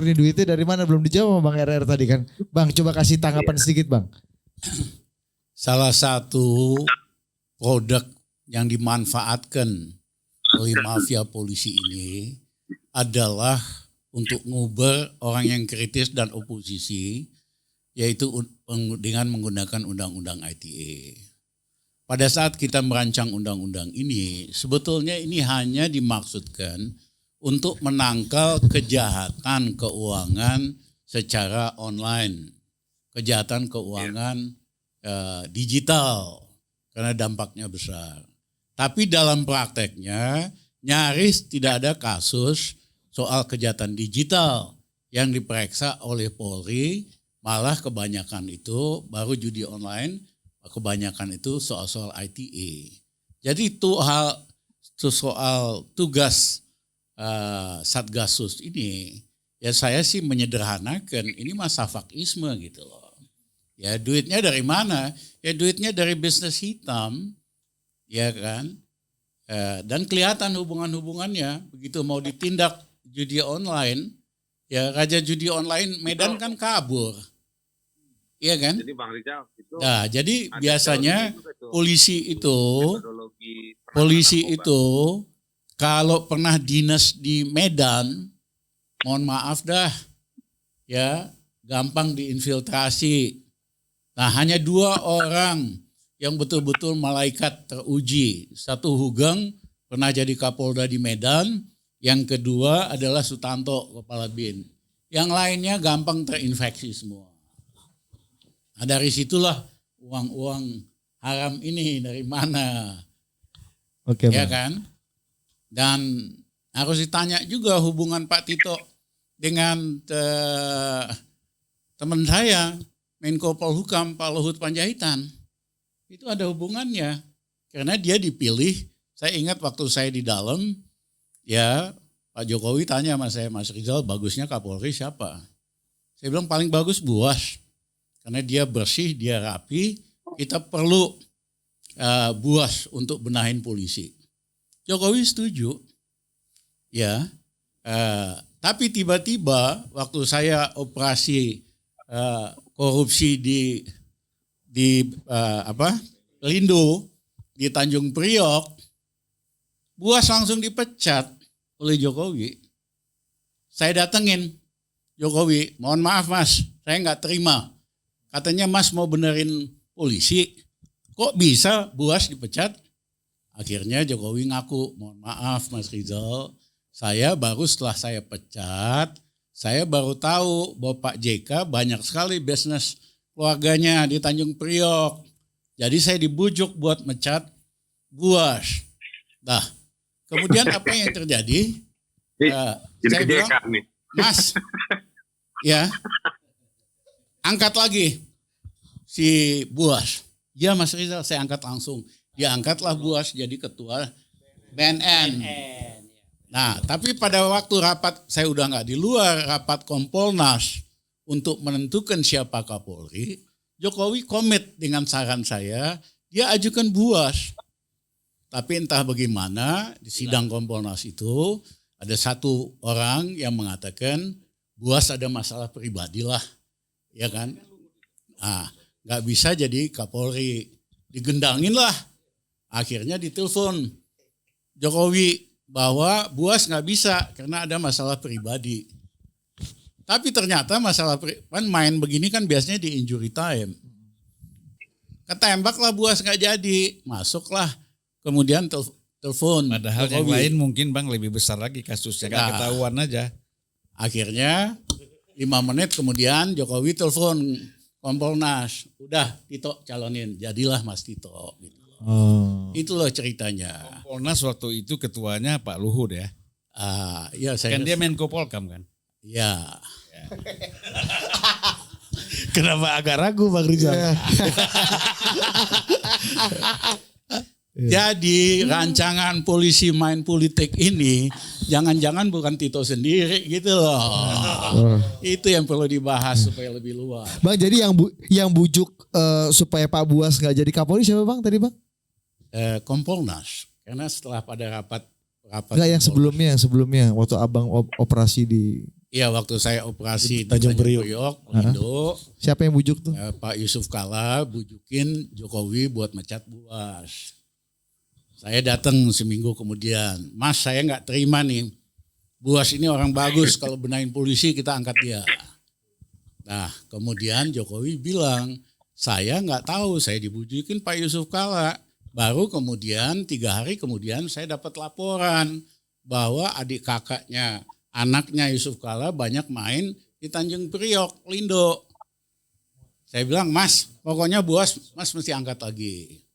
nih duitnya dari mana? Belum dijawab sama Bang RR tadi kan. Bang coba kasih tanggapan sedikit Bang. Salah satu produk yang dimanfaatkan oleh mafia polisi ini adalah untuk nguber orang yang kritis dan oposisi, yaitu dengan menggunakan undang-undang ITE. Pada saat kita merancang undang-undang ini, sebetulnya ini hanya dimaksudkan untuk menangkal kejahatan keuangan secara online, kejahatan keuangan digital, karena dampaknya besar. Tapi dalam prakteknya nyaris tidak ada kasus soal kejahatan digital yang diperiksa oleh Polri, malah kebanyakan itu baru judi online, kebanyakan itu soal-soal ITE. Jadi itu soal tugas Satgasus ini, ya saya sih menyederhanakan, ini masa fakisme gitu loh. Ya duitnya dari mana? Ya duitnya dari bisnis hitam, ya kan? Dan kelihatan hubungan-hubungannya, begitu mau ditindak judi online, ya raja judi online Medan kan kabur. Iya kan? Jadi Bang Rizal itu. Nah, jadi biasanya polisi itu kalau pernah dinas di Medan, mohon maaf dah, ya gampang diinfiltrasi. Nah, hanya 2 orang yang betul-betul malaikat teruji. Satu Hugeng pernah jadi Kapolda di Medan, yang kedua adalah Sutanto, Kepala BIN. Yang lainnya gampang terinfeksi semua. Nah, dari situlah uang-uang haram ini dari mana? Oke, ya Bang. Kan? Dan harus ditanya juga hubungan Pak Tito dengan teman saya, Menko Polhukam Pak Luhut Panjaitan. Itu ada hubungannya. Karena dia dipilih, saya ingat waktu saya di dalam, ya Pak Jokowi tanya sama saya, Mas Rizal bagusnya Kapolri siapa? Saya bilang paling bagus Buas. Karena dia bersih, dia rapi, kita perlu Buas untuk benahin polisi. Jokowi setuju, ya. Tapi tiba-tiba waktu saya operasi korupsi di Lindo di Tanjung Priok, Buas langsung dipecat oleh Jokowi. Saya datengin Jokowi, mohon maaf Mas, saya nggak terima. Katanya Mas mau benerin polisi, kok bisa Buas dipecat? Akhirnya Jokowi ngaku, mohon maaf Mas Rizal, saya baru setelah saya pecat, saya baru tahu bahwa Pak JK banyak sekali bisnis keluarganya di Tanjung Priok. Jadi saya dibujuk buat mecat Buas. Nah, kemudian apa yang terjadi? Saya bilang, Mas, ya, angkat lagi si Buas. Ya Mas Rizal, saya angkat langsung. Ya angkatlah Buas jadi ketua BNN. Nah, tapi pada waktu rapat, saya udah nggak di luar, rapat Kompolnas untuk menentukan siapa Kapolri, Jokowi komit dengan saran saya, dia ajukan Buas. Tapi entah bagaimana, di sidang Kompolnas itu, ada satu orang yang mengatakan, Buas ada masalah pribadi lah, ya kan? Nah, nggak bisa jadi Kapolri, digendangin lah. Akhirnya ditelepon Jokowi bahwa Buas nggak bisa karena ada masalah pribadi. Tapi ternyata masalah kan main begini kan biasanya di injury time. Ketembaklah Buas nggak jadi, masuklah. Kemudian telepon. Padahal Jokowi. yang lain mungkin Bang lebih besar lagi kasusnya, nggak ketahuan aja. Akhirnya 5 menit kemudian Jokowi telepon Kompolnas, udah Tito calonin, jadilah Mas Tito. Gitu. Itulah ceritanya. Kompolnas waktu itu ketuanya Pak Luhut ya. Ya saya Kan dia Menko Polkam kan. Ya. Kenapa agak ragu Bang Rizal? Jadi rancangan polisi main politik ini jangan-jangan bukan Tito sendiri gitu loh. Itu yang perlu dibahas supaya lebih luas. Bang, jadi yang bujuk supaya Pak Buas nggak jadi Kapolri siapa Bang tadi Bang? Kompolnas. Karena setelah pada rapat Enggak, yang sebelumnya waktu Abang operasi di Iya, waktu saya operasi di Tanjung Priok. Indo, Siapa yang bujuk tuh? Pak Yusuf Kala bujukin Jokowi buat mecat Buas. Saya datang seminggu kemudian, Mas saya nggak terima nih, Buas ini orang bagus, kalau benahin polisi kita angkat dia. Nah kemudian Jokowi bilang, saya nggak tahu, saya dibujukin Pak Yusuf Kala. Baru kemudian 3 hari kemudian saya dapat laporan bahwa adik kakaknya, anaknya Yusuf Kala banyak main di Tanjung Priok, Lindo. Saya bilang, Mas, pokoknya Buas, Mas mesti angkat lagi.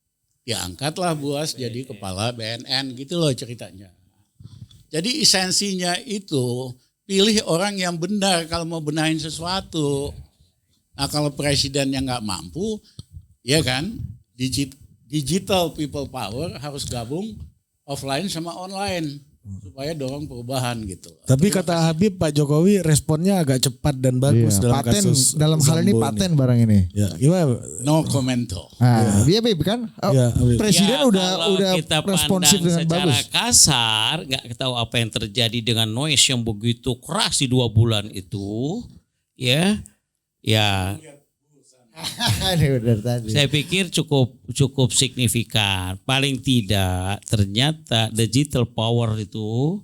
Ya angkatlah Buas jadi kepala BNN, gitu loh ceritanya. Jadi esensinya itu, pilih orang yang benar kalau mau benahin sesuatu. Nah kalau presiden yang nggak mampu, ya kan, digital people power harus gabung offline sama online. Supaya dorong perubahan gitu. Tapi kata Habib, Pak Jokowi responnya agak cepat dan bagus dalam paten, kasus dalam hal ini Sambo paten barang ini. Ya, gimana? No commento. Nah, iya Bib kan? Ya, Habib. Presiden Ya, udah kalau kita responsif pandang dengan secara bagus. kasar, nggak tahu apa yang terjadi dengan noise yang begitu keras di 2 bulan itu, ya. Ini udah tadi. Saya pikir cukup signifikan. Paling tidak ternyata digital power itu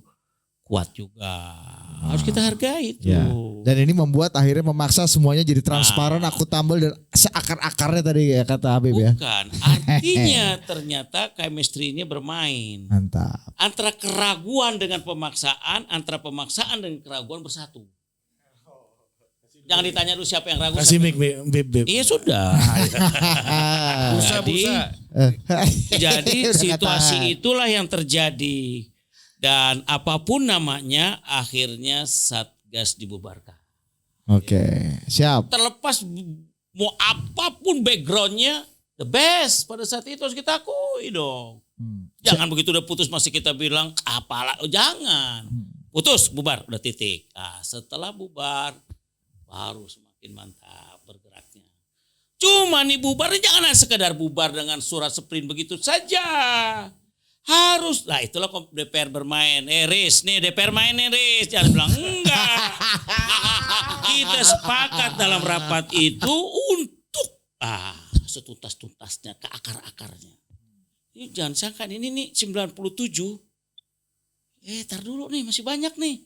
kuat juga. Harus kita hargai itu. Ya. Dan ini membuat akhirnya memaksa semuanya jadi transparan, akuntabel dan seakar-akarnya tadi ya kata Habib ya. Bukan. Artinya ternyata chemistry-nya bermain. Mantap. Antara keraguan dengan pemaksaan, antara pemaksaan dan keraguan bersatu. Jangan ditanya dulu siapa yang ragu. Kasih siapa mic, Bib. Iya sudah. Jadi Udah situasi katahan. itulah yang terjadi. Dan apapun namanya akhirnya Satgas dibubarkan. Oke, siap. Terlepas mau apapun backgroundnya, the best pada saat itu harus kita akui dong. Jangan begitu udah putus masih kita bilang apalah, jangan. Putus, bubar, udah titik. Nah, setelah bubar baru semakin mantap bergeraknya. Cuma nih bubarnya jangan sekedar bubar dengan surat sprint begitu saja. Harus, nah itulah DPR bermain. Riz, nih DPR main nih Riz. Jangan bilang enggak. Kita sepakat dalam rapat itu untuk setuntas-tuntasnya ke akar-akarnya. Ini jangan sangka ini nih 97. Tar dulu nih masih banyak nih.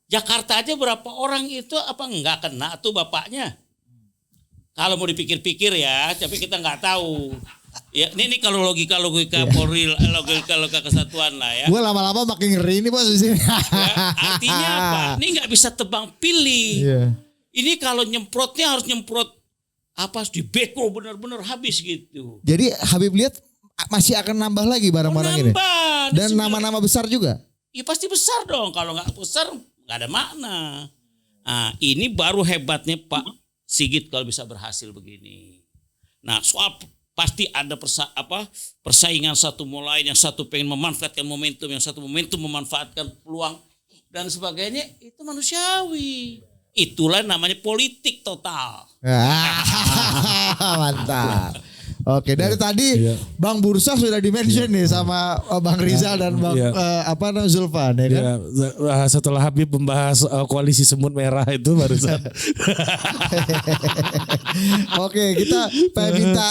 Jakarta aja berapa orang itu apa enggak kena tuh bapaknya? Kalau mau dipikir-pikir ya, tapi kita enggak tahu. Ya, ini kalau logika Polri, logika kesatuan lah ya. Gue lama-lama makin ngeri ini bos di sini. Ya, artinya apa? Ini enggak bisa tebang pilih. Iya. Ini kalau nyemprotnya harus nyemprot apa harus dibeko benar-benar habis gitu. Jadi Habib lihat masih akan nambah lagi barang-barang ini. Nambah. Dan nama-nama besar juga. Ya pasti besar dong. Kalau nggak besar nggak ada makna. Nah, ini baru hebatnya Pak Sigit kalau bisa berhasil begini. Nah, soal pasti ada persaingan satu mulai, yang satu pengen memanfaatkan momentum, yang satu momentum memanfaatkan peluang dan sebagainya, itu manusiawi. Itulah namanya politik total. Mantap. Oke, dari tadi Bang Bursa sudah di-mention nih sama Bang Rizal dan Bang Zulfan ya kan? Ya, setelah Habib membahas koalisi semut merah itu barusan. Oke, kita pengen minta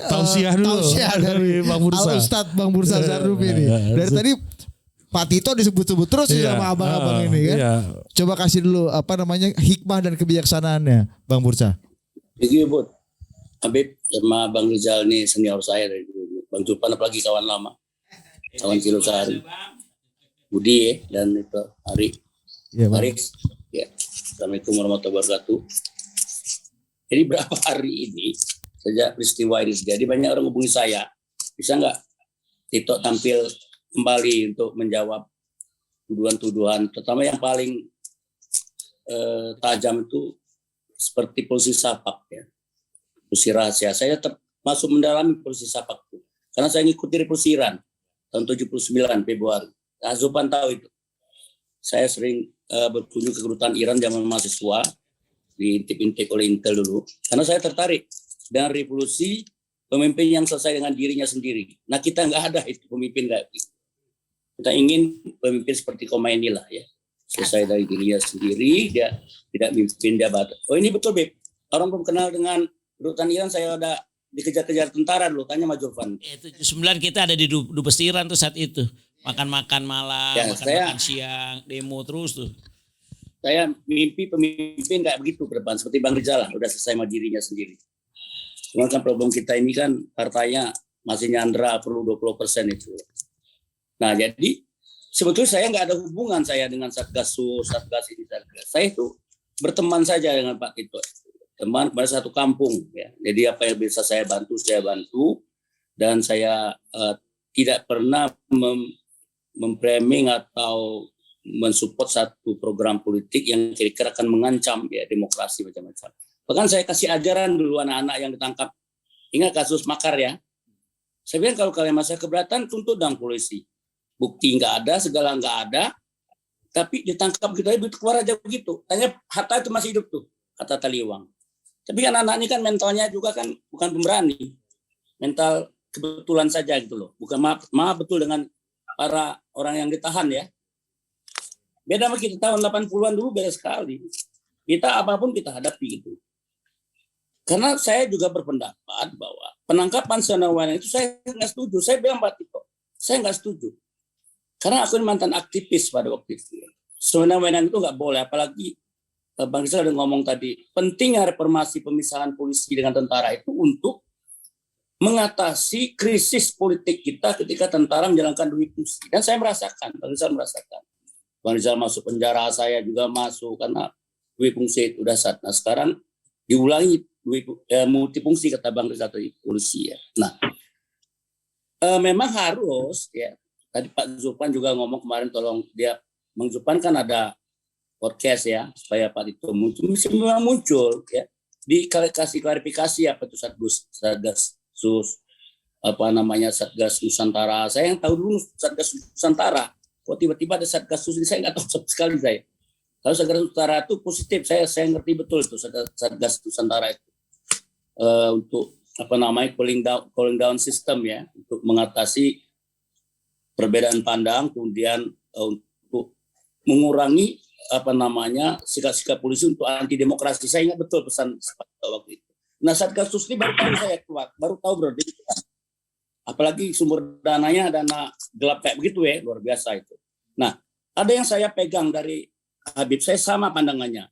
Tausiah dulu dari Bang Bursa. Al-Ustadz Bang Bursa Zarrubi ini. Dari tadi Pak Tito disebut-sebut terus sih sama abang-abang ini kan. Iya. Coba kasih dulu hikmah dan kebijaksanaannya Bang Bursa. Begitu Bud. Habib sama Bang Rizal nih senior saya dari dulu. Bang Julpan apalagi kawan lama. Kawan Kilo Sehari. Budi ya, dan itu Ari. Iya, Bang. Aris. Ya. Assalamualaikum warahmatullahi wabarakatuh. Jadi berapa hari ini sejak peristiwa ini terjadi banyak orang hubungi saya. Bisa nggak Tito tampil kembali untuk menjawab tuduhan-tuduhan, terutama yang paling tajam itu seperti polisi Sapak ya. Polisi rahasia. Saya termasuk mendalami polisi Sapak itu. Karena saya ngikuti Revolusi Iran tahun 79 Februari. Zulfan tahu itu. Saya sering berkunjung ke kedutaan Iran zaman mahasiswa, diintip-intip oleh Intel dulu. Karena saya tertarik dengan revolusi pemimpin yang selesai dengan dirinya sendiri. Nah kita nggak ada itu pemimpin kayak gitu. Kita ingin pemimpin seperti Khomeini lah ya. Selesai dari dirinya sendiri, dia tidak mimpin jabatan. Oh ini betul, Beb. Orang belum kenal dengan kedutaan Iran, saya udah dikejar-kejar tentara dulu. Tanya Mas Julfan. 79 kita ada di Dubes Iran tuh saat itu. Makan-makan malam, Ya, makan-makan siang, demo terus tuh. Saya mimpi pemimpin nggak begitu ke depan. Seperti Bang Rizal lah, udah selesai sama dirinya sendiri. Cuma kan problem kita ini kan partainya masih nyandra perlu 20% itu. Nah jadi sebetulnya saya nggak ada hubungan saya dengan Satgas Sus, Satgas ini, Satgas. Saya itu berteman saja dengan Pak Tito. Teman pada satu kampung. Ya. Jadi apa yang bisa saya bantu. Dan saya tidak pernah memframing atau mensupport satu program politik yang kira-kira akan mengancam ya demokrasi macam-macam. Bahkan saya kasih ajaran dulu anak-anak yang ditangkap. Ingat kasus makar ya. Saya bilang kalau kalian masa keberatan tuntut dong polisi. Bukti nggak ada, segala nggak ada. Tapi ditangkap gitu aja, keluar aja begitu. Tanya Hatta itu masih hidup tuh, kata Taliwang. Tapi kan anak ini kan mentalnya juga kan bukan pemberani. Mental kebetulan saja gitu loh. Bukan maaf betul dengan para orang yang ditahan ya. Beda sama kita tahun 80-an dulu beda sekali. Kita apapun kita hadapi gitu. Karena saya juga berpendapat bahwa penangkapan Senawan itu saya nggak setuju. Saya bilang Pak Tito, saya nggak setuju. Karena aku ini mantan aktivis pada waktu itu. Senawan itu nggak boleh. Apalagi Bang Rizal udah ngomong tadi, pentingnya reformasi pemisahan polisi dengan tentara itu untuk mengatasi krisis politik kita ketika tentara menjalankan dua fungsi. Dan saya merasakan, Bang Rizal merasakan. Bang Rizal masuk penjara, saya juga masuk karena dua fungsi itu udah saat. Nah sekarang diulangi multifungsi kata Bang Rizal tadi polisi ya. Nah memang harus ya. Tadi Pak Zulfan juga ngomong kemarin tolong dia Bang Zulfan kan ada podcast ya supaya Pak Tito memang muncul ya dikasih klarifikasi apa itu Satgas Sus apa namanya Satgas Nusantara. Saya yang tahu dulu Satgas Nusantara. Kok tiba-tiba ada Satgas Sus ini saya nggak tahu sama sekali saya. Kalau Satgas Nusantara itu positif saya ngerti betul itu Satgas Nusantara itu. Untuk apa namanya cooling down system ya untuk mengatasi perbedaan pandang kemudian untuk mengurangi apa namanya sikap-sikap polisi untuk anti demokrasi. Saya ingat betul pesan waktu itu. Nah Satgas Sus ini baru tahu saya keluar, baru tahu bro. Apalagi sumber dananya dana gelap kayak begitu ya luar biasa itu. Nah ada yang saya pegang dari Habib saya sama pandangannya.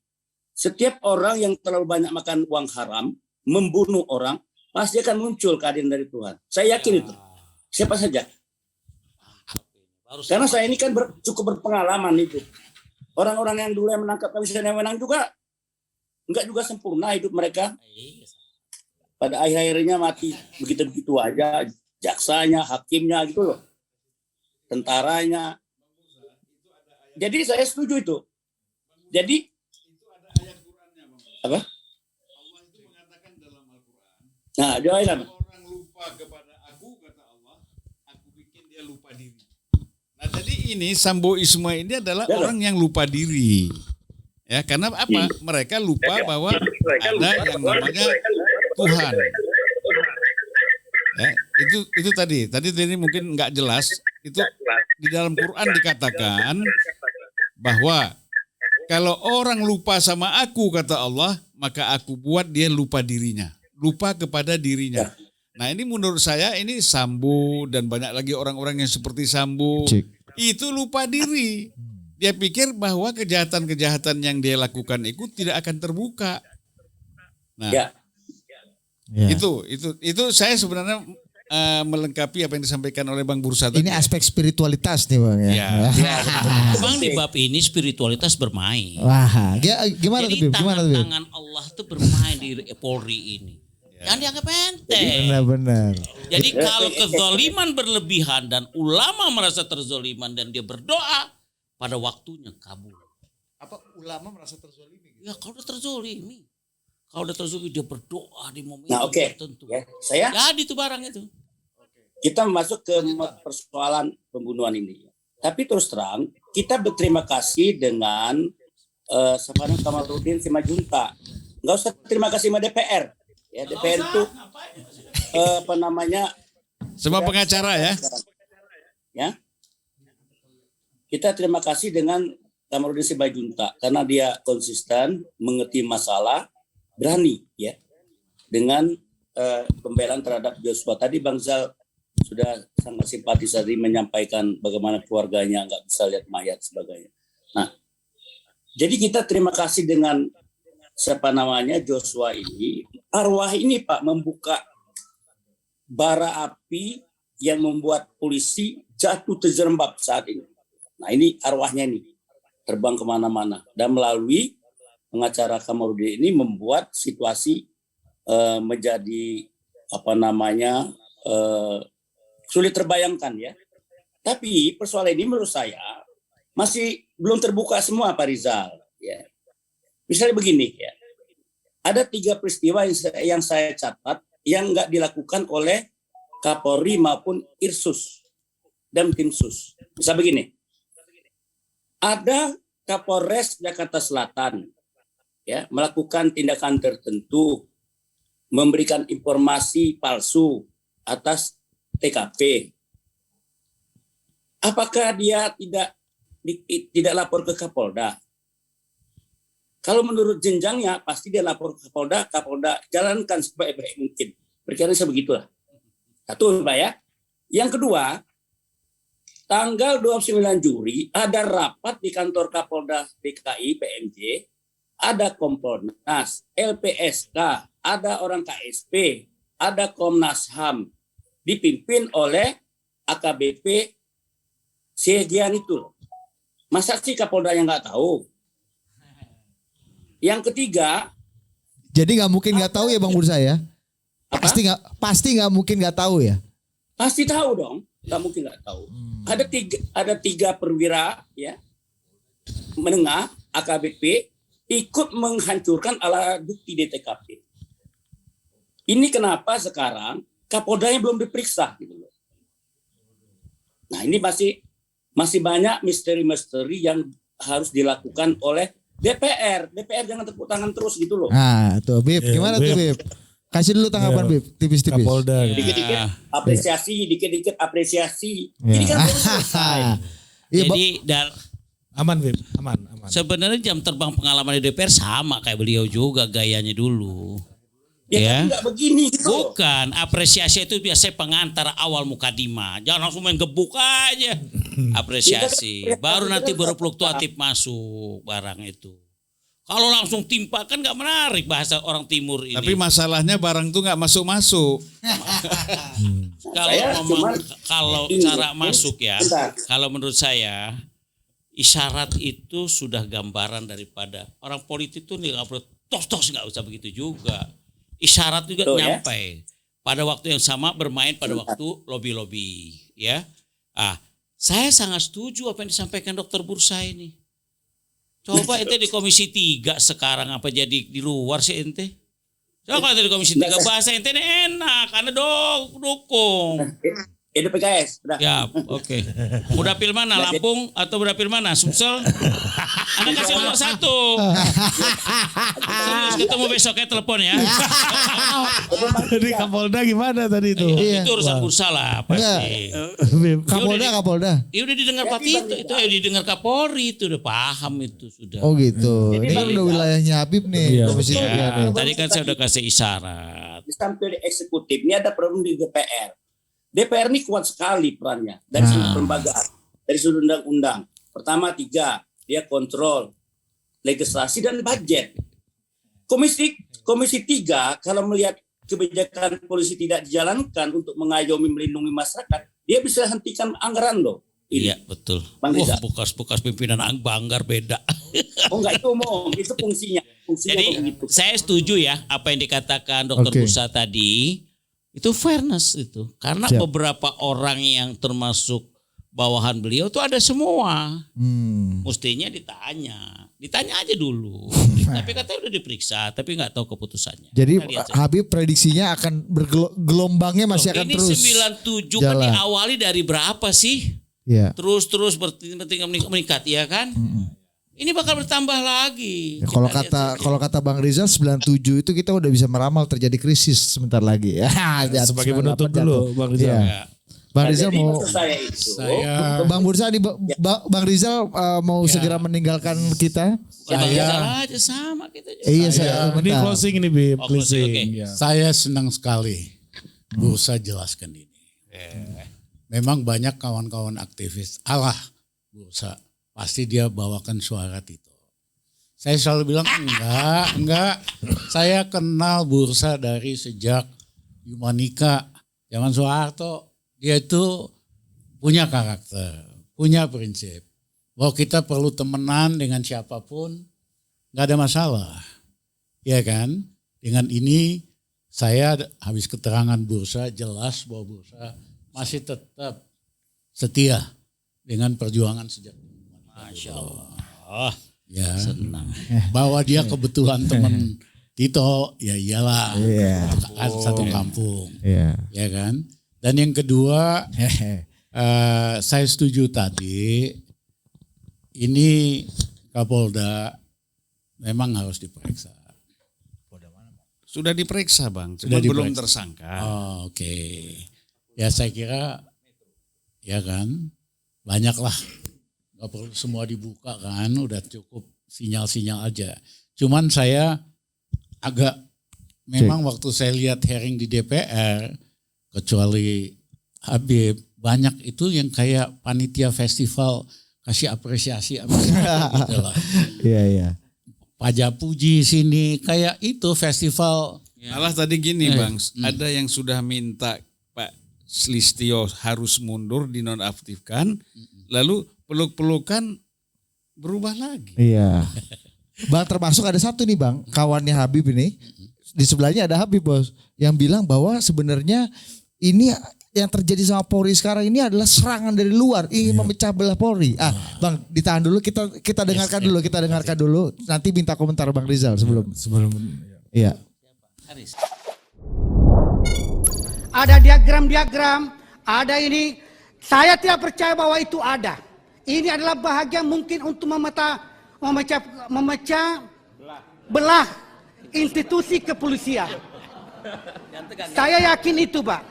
Setiap orang yang terlalu banyak makan uang haram membunuh orang, pasti akan muncul keadilan dari Tuhan. Saya yakin itu. Siapa saja. Karena saya ini kan cukup berpengalaman itu. Orang-orang yang dulu yang menangkap Kamisah Wewenang juga enggak juga sempurna hidup mereka. Pada akhirnya mati begitu-begitu aja. Jaksanya, hakimnya gitu loh. Tentaranya. Jadi saya setuju itu. Jadi apa? Nah, doain apa? Orang lupa kepada aku, kata Allah, aku bikin dia lupa diri. Nah, jadi ini Sambo Isma ini adalah orang yang lupa diri. Ya, karena apa? Mereka lupa bahwa ada yang namanya Tuhan. Ya, itu tadi mungkin nggak jelas. Itu di dalam Quran dikatakan bahwa kalau orang lupa sama aku, kata Allah, maka aku buat dia lupa dirinya. Lupa kepada dirinya. Nah ini menurut saya ini Sambo dan banyak lagi orang-orang yang seperti Sambo itu lupa diri. Dia pikir bahwa kejahatan-kejahatan yang dia lakukan itu tidak akan terbuka. Nah itu saya sebenarnya melengkapi apa yang disampaikan oleh Bang Bursa tadi. Ini aspek spiritualitas nih Bang ya. Bang di bab ini spiritualitas bermain. Wah, gimana Jadi tuh? Gimana tuh? tangan Allah tuh bermain di Polri ini. Jangan dianggap enteng. Benar. Jadi kalau kezaliman berlebihan dan ulama merasa terzaliman dan dia berdoa, pada waktunya kabul. Apa ulama merasa terzalimi? Ya kalau udah terzalimi. Kalau udah terzalimi dia berdoa di momen tertentu. Ya, saya jadi itu barang itu. kita masuk ke persoalan pembunuhan ini. Tapi terus terang, kita berterima kasih dengan Saparang Kamarudin Simajunta. Enggak usah terima kasih sama DPR. Ya, DPR itu apa namanya? Semua pengacara ya. Ya. Kita terima kasih dengan Kamarudin Simanjuntak karena dia konsisten, mengerti masalah, berani ya dengan pembelaan terhadap Joshua. Tadi Bang Zal sudah sangat simpatis tadi menyampaikan bagaimana keluarganya nggak bisa lihat mayat sebagainya. Nah, jadi kita terima kasih dengan Joshua ini. Arwah ini Pak membuka bara api yang membuat polisi jatuh terjerembab saat ini. Nah ini arwahnya ini terbang kemana-mana dan melalui pengacara Kamarudin ini membuat situasi menjadi sulit terbayangkan ya. Tapi persoalan ini menurut saya masih belum terbuka semua Pak Rizal. Ya. Misalnya begini ya, ada 3 peristiwa yang saya catat yang nggak dilakukan oleh Kapolri maupun Irsus dan tim sus. Bisa begini, ada Kapolres Jakarta Selatan ya melakukan tindakan tertentu, memberikan informasi palsu atas TKP. Apakah dia tidak lapor ke Kapolda? Kalau menurut jenjangnya pasti dia lapor ke Kapolda, Kapolda jalankan sebaik-baik mungkin. Berkira-kira begitulah. Satu Pak ya. Yang kedua, tanggal 29 Juli ada rapat di kantor Kapolda DKI PMJ, ada Kompolnas, LPSK, ada orang KSP, ada Komnas HAM, dipimpin oleh AKBP Segian itu. Masa sih Kapolda yang nggak tahu? Yang ketiga, jadi nggak mungkin nggak tahu ya Bang Bursa ya? Pasti nggak mungkin nggak tahu ya? Pasti tahu dong, nggak mungkin nggak tahu. Ada tiga perwira ya menengah AKBP ikut menghancurkan alat bukti di TKP. Ini kenapa sekarang Kapoldanya belum diperiksa gitu loh. Nah ini masih banyak misteri-misteri yang harus dilakukan oleh DPR. DPR jangan tepuk tangan terus gitu loh. Nah tuh Bib, gimana tuh Bib? Kasih dulu tanggapan Bib, tipis-tipis. Kapolda. Dikit-dikit apresiasi. Ini kan belum selesai. Jadi aman Bib, aman. sebenarnya jam terbang pengalaman di DPR sama kayak beliau juga gayanya dulu. Ya, nggak begini gitu. Bukan, apresiasi itu biasanya pengantar awal mukadimah. Jangan langsung main gebuk aja. Apresiasi. Baru nanti berfluktuatif masuk barang itu. Kalau langsung timpa kan nggak menarik bahasa orang timur ini. Tapi masalahnya barang tuh nggak masuk-masuk. Kalau cara masuk ya, kalau menurut saya isyarat itu sudah gambaran daripada orang politik tuh nggak perlu tos-tos, nggak usah begitu juga. Isyarat juga nyampe pada waktu yang sama, bermain pada waktu lobby-lobby ya. Saya sangat setuju apa yang disampaikan Dr. Bursa ini. Coba ente di Komisi 3 sekarang apa jadi di luar sih ente? Coba kalau di Komisi 3 bahasa ente enak, karena dukung. Itu PKS. Udah. Ya, oke. Mau dapil mana? Lampung atau dapil mana? Sumsel? Anda kasih nomor 1. Serius, ketemu besok ya, telepon ya. Jadi Kapolda gimana tadi itu? Itu urusan bursa lah pasti. Kapolda. Ya udah didengar Pak Tito, itu ya didengar Kapolri, itu udah paham itu sudah. Oh gitu. Ini kan udah wilayahnya Habib nih. Tadi kan saya udah kasih isyarat. Sampai di eksekutif ini ada problem di DPR. DPR ini kuat sekali perannya dari sudut kelembagaan, dari sudut undang-undang. Pertama 3, dia kontrol legislasi dan budget. Komisi 3 kalau melihat kebijakan polisi tidak dijalankan untuk mengayomi melindungi masyarakat, dia bisa hentikan anggaran loh. Iya betul. Bekas pimpinan Banggar beda. Oh enggak, itu umum, itu fungsinya. Jadi saya setuju ya apa yang dikatakan Dr. Bursa tadi. Itu fairness itu. Karena beberapa orang yang termasuk bawahan beliau itu ada semua. Mestinya ditanya aja dulu. Tapi katanya udah diperiksa, tapi nggak tahu keputusannya. Jadi Habib prediksinya akan gelombangnya masih akan terus. Ini 97 kan diawali dari berapa sih? Ya. Terus meningkat ya kan? Ini bakal bertambah lagi. Ya, kalau kata Bang Rizal 97 itu kita udah bisa meramal terjadi krisis sebentar lagi. Ya, sebagai penutup dulu Bang Rizal. Ya. Bang Rizal jadi mau maksud saya itu, Saya Bang Bursa di Bang Rizal mau segera meninggalkan kita. Salah aja sama kita juga. Iya saya Ini bentar. closing ini Bib, Oh, closing, closing. oke. Ya. Saya senang sekali Bursa jelaskan ini. Memang banyak kawan-kawan aktivis, alah Bursa, pasti dia bawakan suara Tito. Saya selalu bilang enggak. Saya kenal Bursa dari sejak Humanika, zaman Soeharto. Dia itu punya karakter, punya prinsip. Bahwa kita perlu temenan dengan siapapun, nggak ada masalah. Ya kan? Dengan ini saya habis keterangan Bursa jelas bahwa Bursa masih tetap setia dengan perjuangan sejak Masya Allah. ya Senang. bahwa dia kebetulan teman Tito, ya iyalah, Iya. satu kampung, Iya. ya kan. Dan yang kedua, saya setuju tadi, ini Kapolda memang harus diperiksa. Sudah diperiksa Bang, Sudah cuma belum diperiksa. tersangka. Oh, oke. Ya saya kira, ya kan, banyaklah. Gak perlu semua dibuka kan, udah cukup sinyal-sinyal aja. Cuman saya agak, memang waktu saya lihat hearing di DPR, kecuali Habib, banyak itu yang kayak panitia festival kasih apresiasi gitu lah. Iya. Pajak puji sini, kayak itu festival. Malah tadi gini Bang, ada yang sudah minta Pak Listio harus mundur, dinonaktifkan, lalu peluk-pelukan berubah lagi. Iya. Bang termasuk ada satu nih Bang, kawannya Habib ini. Di sebelahnya ada Habib Bos, yang bilang bahwa sebenarnya ini yang terjadi sama Polri sekarang ini adalah serangan dari luar, ingin memecah belah Polri. Bang, ditahan dulu, kita dengarkan dulu. Nanti minta komentar Bang Rizal sebelum. Iya. Ada diagram-diagram, ada ini. Saya tidak percaya bahwa itu ada. Ini adalah bahagian mungkin untuk memecah belah institusi kepolisian. Saya yakin itu Pak.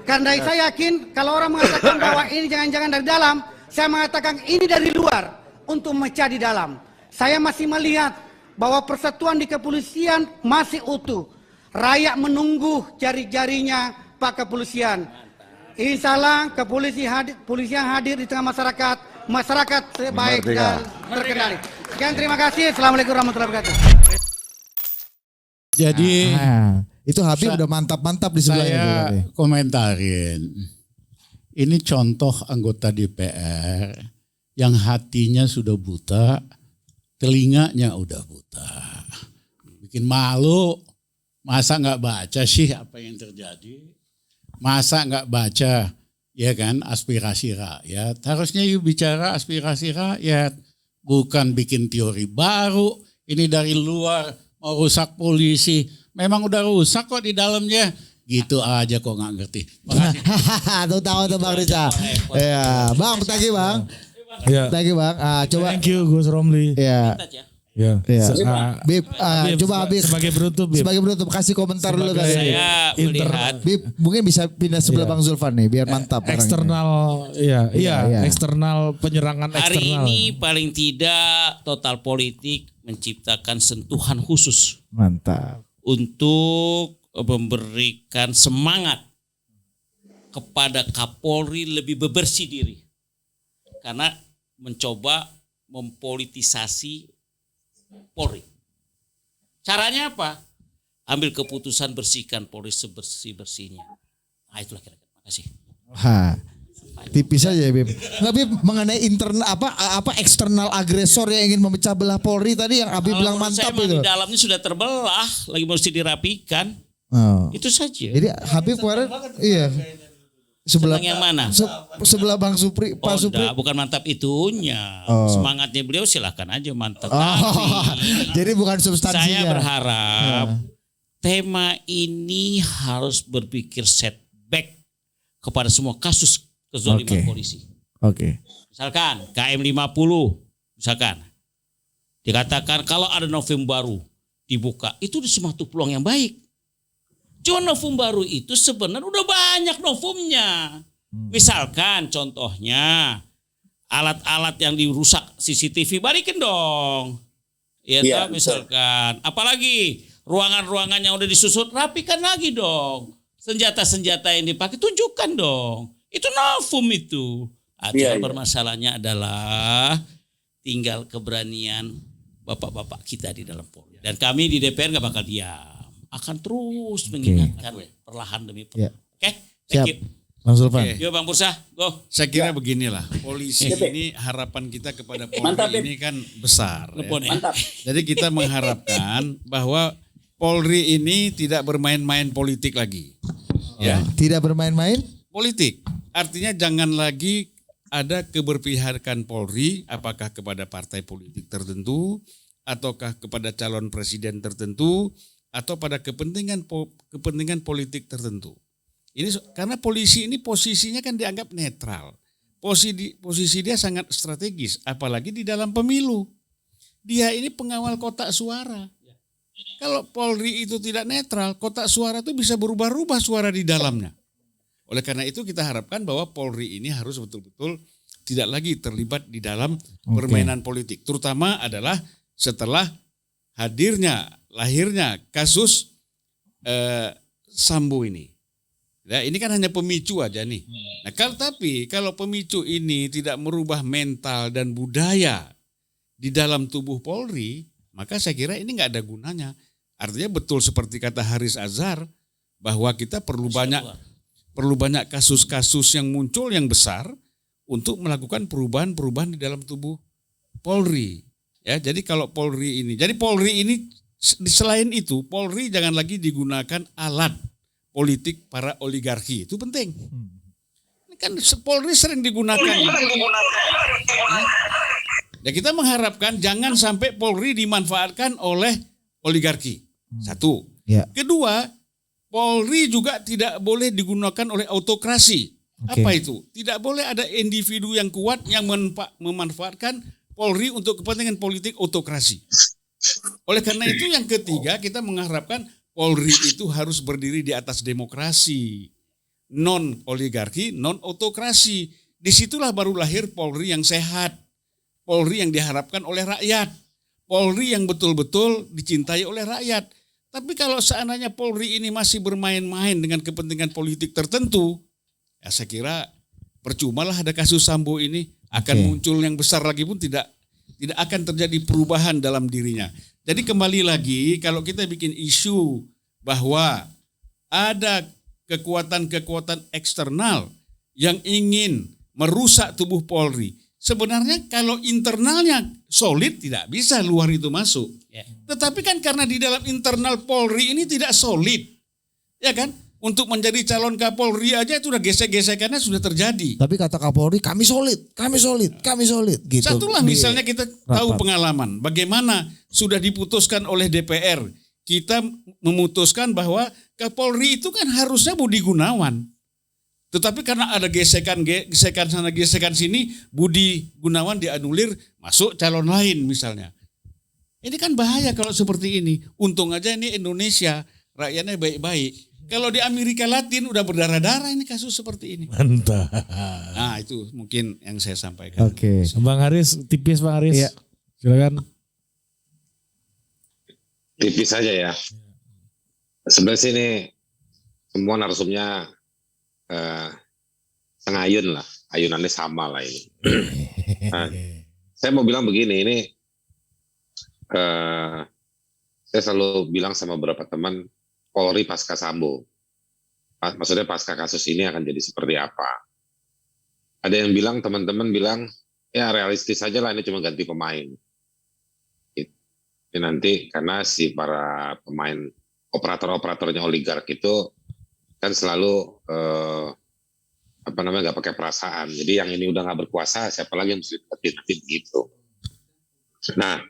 Karena saya yakin kalau orang mengatakan bahwa ini jangan-jangan dari dalam, saya mengatakan ini dari luar untuk memecah di dalam. Saya masih melihat bahwa persatuan di kepolisian masih utuh. Rakyat menunggu jari-jarinya Pak Kepolisian. Insya Allah kepolisian hadir di tengah masyarakat baik dan terkendali. Sekian, terima kasih. Assalamualaikum warahmatullahi wabarakatuh. Jadi Itu Habib udah mantap-mantap di sebelahnya. saya komentarin. Ini contoh anggota DPR yang hatinya sudah buta, telinganya udah buta. Bikin malu. Masa nggak baca sih apa yang terjadi? Masa nggak baca, ya kan, aspirasi rakyat? Harusnya you bicara aspirasi rakyat, bukan bikin teori baru. Ini dari luar mau rusak polisi. Memang udah rusak kok di dalamnya. Gitu aja kok nggak ngerti. Makasih. Tuh tahu tuh Bang Rizal. Iya, Bang, thank you Bang. Ya. Thank you Bang. Coba. Thank you Gus Romli. Iya. Ya. Iya. Bib, Bib, coba Habib. sebagai penutup Bib. Sebagai penutup kasih komentar dulu kali. Saya melihat Bib, mungkin bisa pindah sebelah Iya. Bang Zulfan nih biar mantap. orangnya. Eksternal, iya, Iya. eksternal penyerangan hari eksternal. ini paling tidak total politik menciptakan sentuhan khusus Mantap. untuk memberikan semangat kepada Kapolri lebih bebersih diri. Karena mencoba mempolitisasi Polri. Caranya apa? Ambil keputusan bersihkan Polri sebersih-bersihnya. Nah itulah kira-kira. Makasih. Tipis aja ya Bib. Nggak Bib, mengenai internal apa eksternal agresor yang ingin memecah belah Polri tadi yang Habib bilang Kalau mantap saya itu. di dalamnya sudah terbelah, lagi mesti dirapikan. Oh. Itu saja. Jadi Habib kemarin iya sebelah Senang yang mana? sebelah Bang Supri, Oh, Pak Supri. enggak, bukan mantap itunya. Oh. Semangatnya beliau silahkan aja mantap. Oh, Tapi jadi bukan substansinya. saya berharap tema ini harus berpikir setback kepada semua kasus kezaliman Oke. polisi. Oke. Misalkan KM 50, misalkan dikatakan kalau ada novum baru dibuka, itu suatu peluang yang baik. Cuma novum baru itu sebenarnya udah banyak novumnya. Misalkan contohnya alat-alat yang dirusak CCTV balikin dong. Ya, Iya, toh, misalkan. Apalagi ruangan-ruangan yang udah disusun rapikan lagi dong. Senjata-senjata yang dipakai tunjukkan dong. Itu novum itu. Iya, iya. Permasalahannya adalah tinggal keberanian bapak-bapak kita di dalam Polri. Dan kami di DPR gak bakal diam. Akan terus mengingatkan perlahan demi perlahan. Oke, Siap. thank you. Bang Zulfan. Iya. Yuk Bang Bursa, go. Saya kira beginilah, polisi ini harapan kita kepada Polri Mantap, Beb. ini kan besar. Ya. Telepon ya. Mantap. Jadi kita mengharapkan bahwa Polri ini tidak bermain-main politik lagi. Ya, Tidak bermain-main. politik. Artinya jangan lagi ada keberpihakan Polri apakah kepada partai politik tertentu ataukah kepada calon presiden tertentu atau pada kepentingan politik tertentu. Ini karena polisi ini posisinya kan dianggap netral. Posisi dia sangat strategis, apalagi di dalam pemilu. Dia ini pengawal kotak suara. Kalau Polri itu tidak netral, kotak suara itu bisa berubah-ubah suara di dalamnya. Oleh karena itu kita harapkan bahwa Polri ini harus betul-betul tidak lagi terlibat di dalam permainan politik. Terutama adalah setelah lahirnya kasus Sambo ini. Ya, ini kan hanya pemicu aja nih. Nah, kalau pemicu ini tidak merubah mental dan budaya di dalam tubuh Polri, maka saya kira ini nggak ada gunanya. Artinya betul seperti kata Haris Azhar bahwa kita perlu banyak kasus-kasus yang muncul yang besar untuk melakukan perubahan-perubahan di dalam tubuh Polri. Ya, jadi kalau Polri ini selain itu Polri jangan lagi digunakan alat politik para oligarki, itu penting. Ini kan Polri sering digunakan. Ya, kita mengharapkan jangan sampai Polri dimanfaatkan oleh oligarki. Satu. Ya. Kedua, Polri juga tidak boleh digunakan oleh autokrasi. Oke. Apa itu? Tidak boleh ada individu yang kuat yang memanfaatkan Polri untuk kepentingan politik autokrasi. Oleh karena itu yang ketiga kita mengharapkan Polri itu harus berdiri di atas demokrasi, non oligarki, non autokrasi. Disitulah baru lahir Polri yang sehat, Polri yang diharapkan oleh rakyat, Polri yang betul-betul dicintai oleh rakyat. Tapi kalau seandainya Polri ini masih bermain-main dengan kepentingan politik tertentu, ya saya kira percumalah ada kasus Sambo ini, akan muncul yang besar lagi pun tidak akan terjadi perubahan dalam dirinya. Jadi kembali lagi kalau kita bikin isu bahwa ada kekuatan-kekuatan eksternal yang ingin merusak tubuh Polri. Sebenarnya kalau internalnya solid tidak bisa luar itu masuk. Tetapi kan karena di dalam internal Polri ini tidak solid. Ya kan? Untuk menjadi calon Kapolri aja itu udah gesek-gesekannya sudah terjadi. Tapi kata Kapolri kami solid gitu. Satulah misalnya kita tahu rapat. pengalaman bagaimana sudah diputuskan oleh DPR. Kita memutuskan bahwa Kapolri itu kan harusnya Budi Gunawan. Tetapi karena ada gesekan sana gesekan sini, Budi Gunawan dianulir, masuk calon lain misalnya. Ini kan bahaya kalau seperti ini. Untung aja ini Indonesia, rakyatnya baik-baik. Kalau di Amerika Latin udah berdarah-darah ini kasus seperti ini. Mantap. Nah itu mungkin yang saya sampaikan. Oke. Bang Haris, tipis Bang Haris. Iya. Silakan. Tipis saja ya. Sebenarnya sih ini semua narsumnya sengayun lah, ayunannya sama lah ini. Nah, saya mau bilang begini, ini saya selalu bilang sama beberapa teman, Polri pasca Sambo, maksudnya pasca kasus ini akan jadi seperti apa? Ada yang bilang, teman-teman bilang, ya realistis saja lah ini cuma ganti pemain. Ini nanti karena si para pemain operator-operatornya oligark itu kan selalu nggak pakai perasaan. Jadi yang ini udah nggak berkuasa, siapa lagi yang mesti deketin begitu. Nah,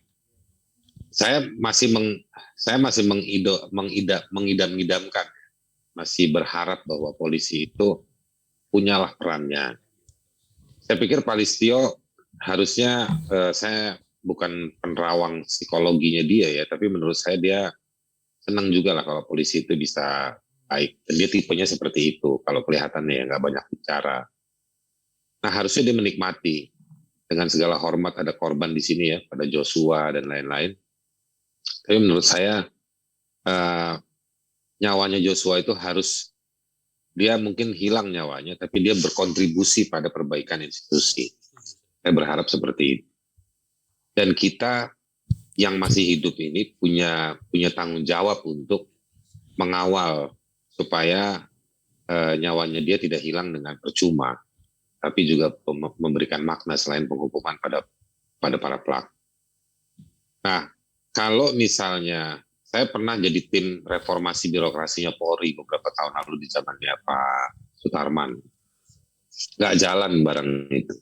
saya masih mengidam-idamkan, masih berharap bahwa polisi itu punyalah perannya. Saya pikir Pak Listio harusnya saya bukan penerawang psikologinya dia ya, tapi menurut saya dia senang juga lah kalau polisi itu bisa baik. Dan dia tipenya seperti itu. Kalau kelihatannya ya nggak banyak bicara. Nah harusnya dia menikmati. Dengan segala hormat ada korban di sini ya, pada Joshua dan lain-lain. Tapi menurut saya nyawanya Joshua itu harus, dia mungkin hilang nyawanya, tapi dia berkontribusi pada perbaikan institusi. Saya berharap seperti itu. Dan kita yang masih hidup ini punya tanggung jawab untuk mengawal supaya nyawanya dia tidak hilang dengan percuma, tapi juga memberikan makna selain penghukuman pada para pelaku. Nah, kalau misalnya saya pernah jadi tim reformasi birokrasinya Polri beberapa tahun lalu di zamannya Pak Sutarman. Nggak jalan barang itu.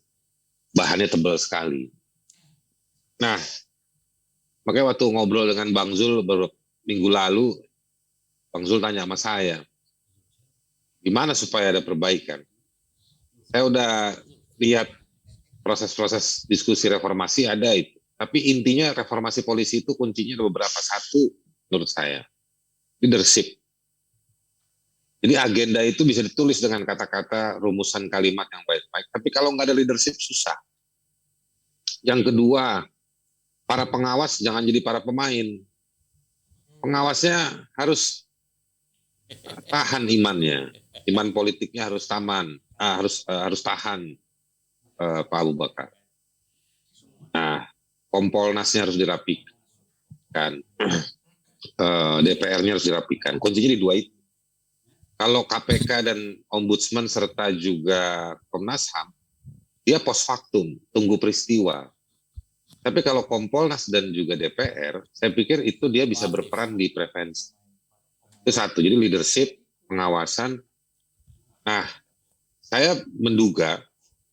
Bahannya tebal sekali. Nah, makanya waktu ngobrol dengan Bang Zul beberapa minggu lalu, Bang Zul tanya sama saya, gimana supaya ada perbaikan? Saya udah lihat proses-proses diskusi reformasi ada itu. Tapi intinya reformasi polisi itu kuncinya ada beberapa. Satu, menurut saya, leadership. Jadi agenda itu bisa ditulis dengan kata-kata, rumusan kalimat yang baik-baik. Tapi kalau nggak ada leadership, susah. Yang kedua, para pengawas jangan jadi para pemain. Pengawasnya harus tahan imannya. Iman politiknya harus harus tahan, Pak Abu Bakar. Nah, Kompolnasnya harus dirapikan, DPR-nya harus dirapikan. Kuncinya di dua itu. Kalau KPK dan Ombudsman serta juga Komnas HAM, dia post factum, tunggu peristiwa. Tapi kalau Kompolnas dan juga DPR, saya pikir itu dia bisa berperan di prevensi. Itu satu, jadi leadership, pengawasan. Nah, saya menduga,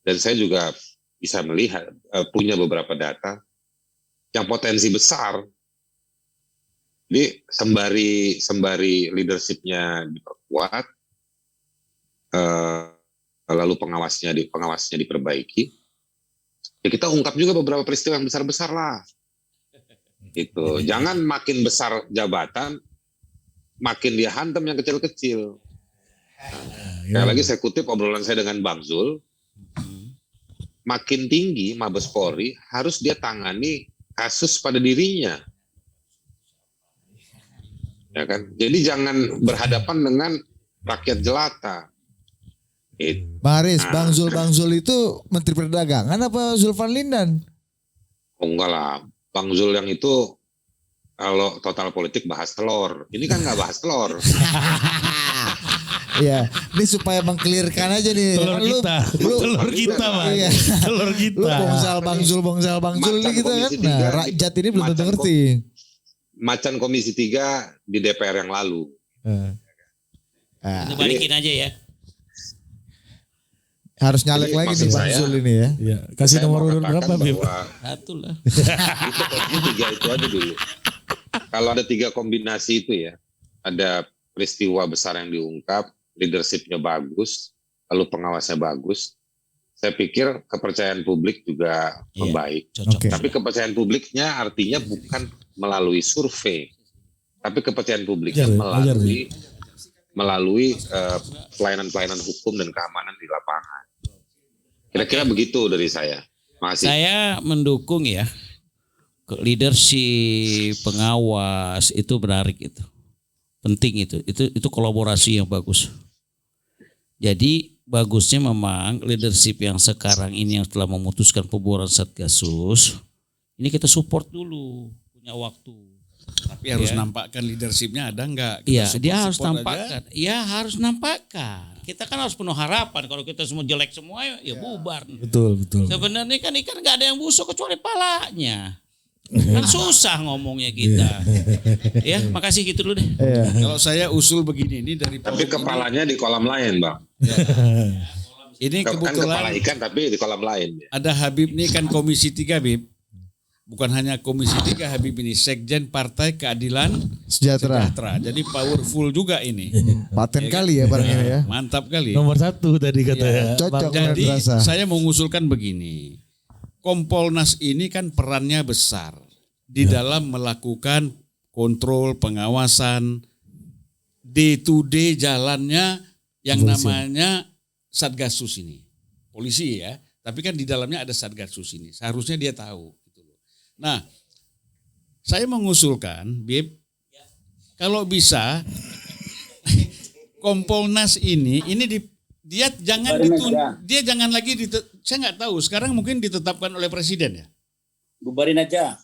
dan saya juga bisa melihat, punya beberapa data, yang potensi besar. Jadi sembari leadership-nya diperkuat, lalu pengawasnya diperbaiki, ya kita ungkap juga beberapa peristiwa yang besar-besar lah. Gitu. Jangan makin besar jabatan, makin dia hantam yang kecil-kecil. Sekali lagi saya kutip obrolan saya dengan Bang Zul, makin tinggi Mabes Polri harus dia tangani kasus pada dirinya. Ya kan? Jadi jangan berhadapan dengan rakyat jelata. Bang Aris, Bang Zul itu Menteri Perdagangan apa Zulfan Lindan? Oh enggak lah, Bang Zul yang itu kalau total politik bahas telur. Ini kan nggak bahas telur. Iya, ini supaya mengklirkan aja nih. Telur kita, Bang. Iya. Telur kita. Lu bongsal Bang Zul ini gitu kan. Nah, rakyat ini belum tentu ngerti. Macan Komisi 3 di DPR yang lalu. Itu balikin aja ya. Harus nyalek Jadi, lagi nih Bang Zul ini ya. Iya, kasih Saya nomor mau urut berapa, katakan Bim? bahwa Satu lah. itu pokoknya 3 itu aja dulu. Kalau ada 3 kombinasi itu ya, ada peristiwa besar yang diungkap, leadership-nya bagus, lalu pengawasnya bagus, saya pikir kepercayaan publik juga membaik. Cocok. Oke. Tapi kepercayaan publiknya artinya bukan melalui survei, tapi kepercayaan publiknya melalui pelayanan-pelayanan hukum dan keamanan di lapangan. Kira-kira begitu dari saya. Makasih. Saya mendukung ya leadership, pengawas itu menarik itu. Penting itu. Itu kolaborasi yang bagus. Jadi bagusnya memang leadership yang sekarang ini yang telah memutuskan pembubaran Satgasus, ini kita support dulu, punya waktu. Tapi harus nampakkan leadershipnya ada enggak? Iya, dia harus nampakkan. Iya, harus nampakkan. Kita kan harus penuh harapan. Kalau kita semua jelek semua ya bubar. Betul. Sebenarnya kan ikan nggak ada yang busuk kecuali palanya. Kan susah ngomongnya kita. Ya, makasih gitu dulu deh. Kalau saya usul begini, ini dari Tapi kepalanya di kolam lain, Bang. ini Kan kepala kebetulan ikan tapi di kolam lain. ada Habib nih kan Komisi 3, Bib. Bukan hanya Komisi 3 Habib ini, Sekjen Partai Keadilan Sejahtera. Jadi powerful juga ini. Paten kali ya barangnya ya. Mantap kali. Nomor 1 tadi katanya. Cocok Jadi terasa. saya mengusulkan begini. Kompolnas ini kan perannya besar di dalam melakukan kontrol, pengawasan day to day jalannya yang Kepolisian. namanya Satgasus ini. Polisi ya, tapi kan di dalamnya ada Satgasus ini. Seharusnya dia tahu. Gitu loh. Nah, saya mengusulkan, Bib, kalau bisa Kompolnas ini dia jangan dia jangan lagi saya nggak tahu sekarang mungkin ditetapkan oleh presiden ya. Bubarin aja.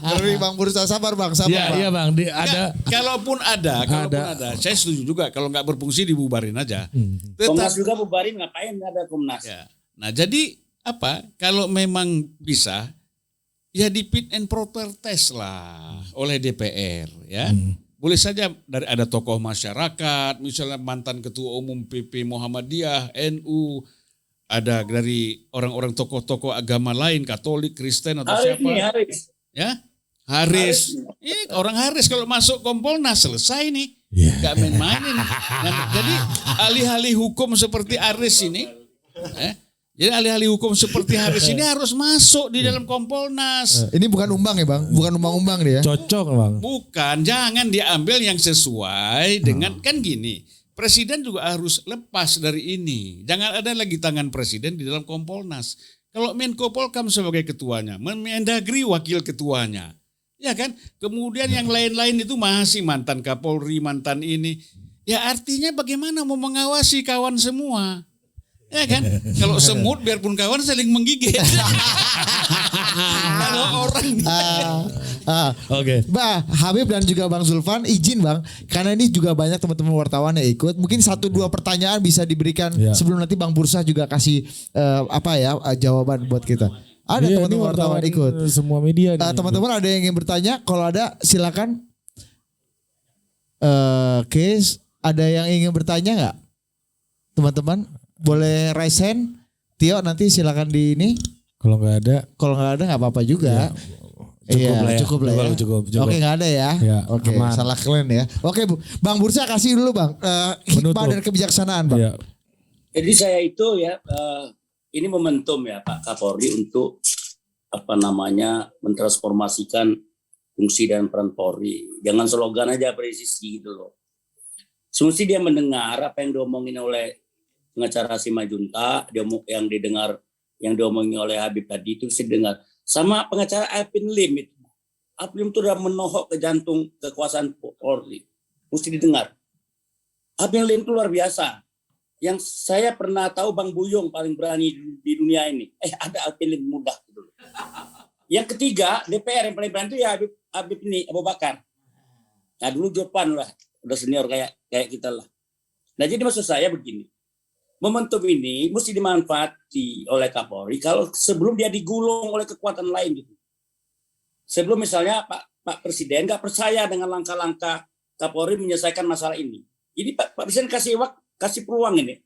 Dari Bang Bursa sabar Bang, sabar Iya, Bang. iya Bang, ada Kalaupun ada. Saya setuju juga kalau nggak berfungsi dibubarin aja. Komnas juga bubarin, ngapain ada Komnas? Ya. Nah, jadi apa? Kalau memang bisa ya di fit and proper test lah oleh DPR ya. Boleh saja ada tokoh masyarakat, misalnya mantan ketua umum PP Muhammadiyah, NU, ada dari orang-orang tokoh-tokoh agama lain, Katolik, Kristen atau siapa? Haris. Ya, Haris. Orang Haris kalau masuk Kompolnas selesai nih, nggak main-mainin. Nah, jadi ahli-ahli hukum seperti Haris ini, jadi ahli-ahli hukum seperti Haris ini harus masuk di dalam Kompolnas. Ini bukan umbang ya Bang, bukan umbang-umbang dia. cocok Bang. Bukan, jangan diambil yang sesuai dengan, kan gini, presiden juga harus lepas dari ini. Jangan ada lagi tangan presiden di dalam Kompolnas. Kalau Menko Polkam sebagai ketuanya, Mendagri wakil ketuanya, ya kan? Kemudian yang lain-lain itu masih mantan Kapolri, mantan ini. Ya artinya bagaimana mau mengawasi kawan semua? Ya kan? Kalau semut biarpun kawan saling menggigit. Kalau orang Oke. Bah, Habib dan juga Bang Zulfan izin Bang, karena ini juga banyak teman-teman wartawan yang ikut. Mungkin 1-2 pertanyaan bisa diberikan sebelum nanti Bang Bursa juga kasih jawaban buat kita. Ada Iya, teman-teman ini wartawan ikut. Semua media. nih. Teman-teman ada yang ingin bertanya? Kalau ada silakan. Case, ada yang ingin bertanya nggak? Teman-teman boleh raise hand. Tio nanti silakan di ini. Kalau nggak ada, Kalau nggak ada nggak apa-apa juga. cukup lah ya. Cukup lah ya. Cukup. Oke nggak ada ya. Ya, Oke aman. salah kalian ya. Oke Bang Bursa kasih dulu Bang. Hikmah Penutup. dan kebijaksanaan Bang. Iya. Jadi saya itu ya, ini momentum ya Pak Kapolri untuk mentransformasikan fungsi dan peran Polri. Jangan slogan aja presisi gitu loh. Semestinya dia mendengar apa yang diomongin oleh pengacara Simajunta, yang diomongin oleh Habib tadi itu mesti dengar. Sama pengacara Alvin Lim itu. Alvin Lim itu udah menohok ke jantung kekuasaan Polri. Mesti didengar. Alvin Lim itu luar biasa. Yang saya pernah tahu Bang Buyung paling berani di dunia ini. Ada Alvin Lim mudah gitu. Yang ketiga, DPR yang paling berani itu ya Habib ini, Abu Bakar. Nah dulu Jopan lah, udah senior kayak kita lah. Nah jadi maksud saya begini. Momentum ini mesti dimanfaati oleh Kapolri kalau sebelum dia digulung oleh kekuatan lain gitu. Sebelum misalnya Pak Presiden nggak percaya dengan langkah-langkah Kapolri menyelesaikan masalah ini. Jadi Pak Presiden kasih peluang ini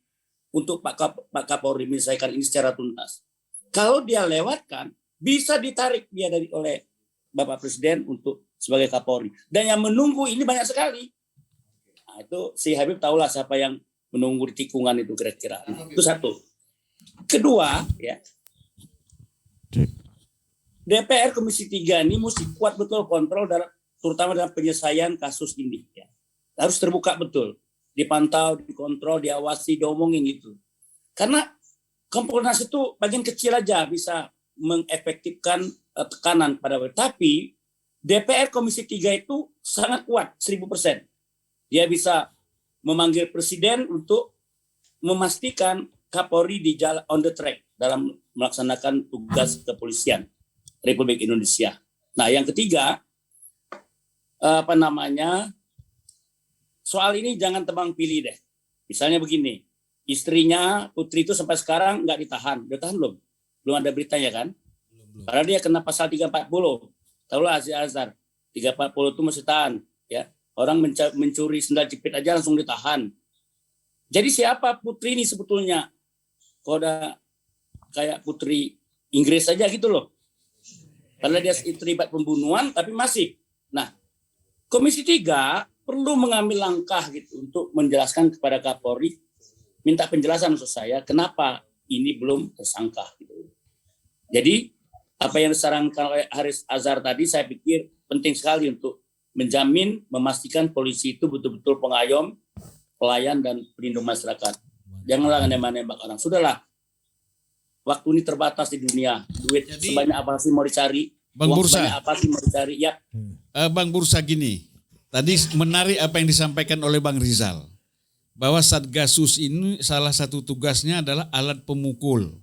untuk Pak Kapolri menyelesaikan ini secara tuntas. Kalau dia lewatkan, bisa ditarik dia oleh Bapak Presiden untuk sebagai Kapolri. Dan yang menunggu ini banyak sekali. Nah, itu si Habib tahulah siapa yang menunggu di tikungan itu kira-kira. Itu satu. Kedua, ya. DPR Komisi 3 ini mesti kuat betul kontrol terutama dalam penyelesaian kasus ini. Ya. Harus terbuka betul. Dipantau, dikontrol, diawasi, diomongin gitu. Karena Kompolnas itu bagian kecil aja bisa mengefektifkan tekanan pada tapi DPR Komisi 3 itu sangat kuat 1000%. Dia bisa memanggil presiden untuk memastikan Kapolri di jalan on the track dalam melaksanakan tugas kepolisian Republik Indonesia. Nah, yang ketiga soal ini jangan tebang pilih deh. Misalnya begini, istrinya Putri itu sampai sekarang nggak ditahan. Udah tahan belum? Belum ada beritanya kan? Karena dia kena pasal 340. Tahulah Aziz Azhar. 340 itu masih tahan. Ya. Orang mencuri sendal jepit aja langsung ditahan. Jadi siapa Putri ini sebetulnya? Kok ada kayak Putri Inggris saja gitu loh. Karena dia terlibat pembunuhan tapi masih. Nah, Komisi 3 perlu mengambil langkah gitu untuk menjelaskan kepada Kapolri, minta penjelasan maksud saya, kenapa ini belum tersangka gitu. Jadi apa yang disarankan oleh Haris Azhar tadi saya pikir penting sekali untuk menjamin, memastikan polisi itu betul-betul pengayom, pelayan, dan pelindung masyarakat. Janganlah nembak-nembak orang. Sudahlah, waktu ini terbatas di dunia. Duit sebanyak apa sih mau dicari? Bang Uang Bursa. sebanyak apa sih mau dicari? Ya. Bang Bursa gini, tadi menarik apa yang disampaikan oleh Bang Rizal. Bahwa Satgasus ini salah satu tugasnya adalah alat pemukul.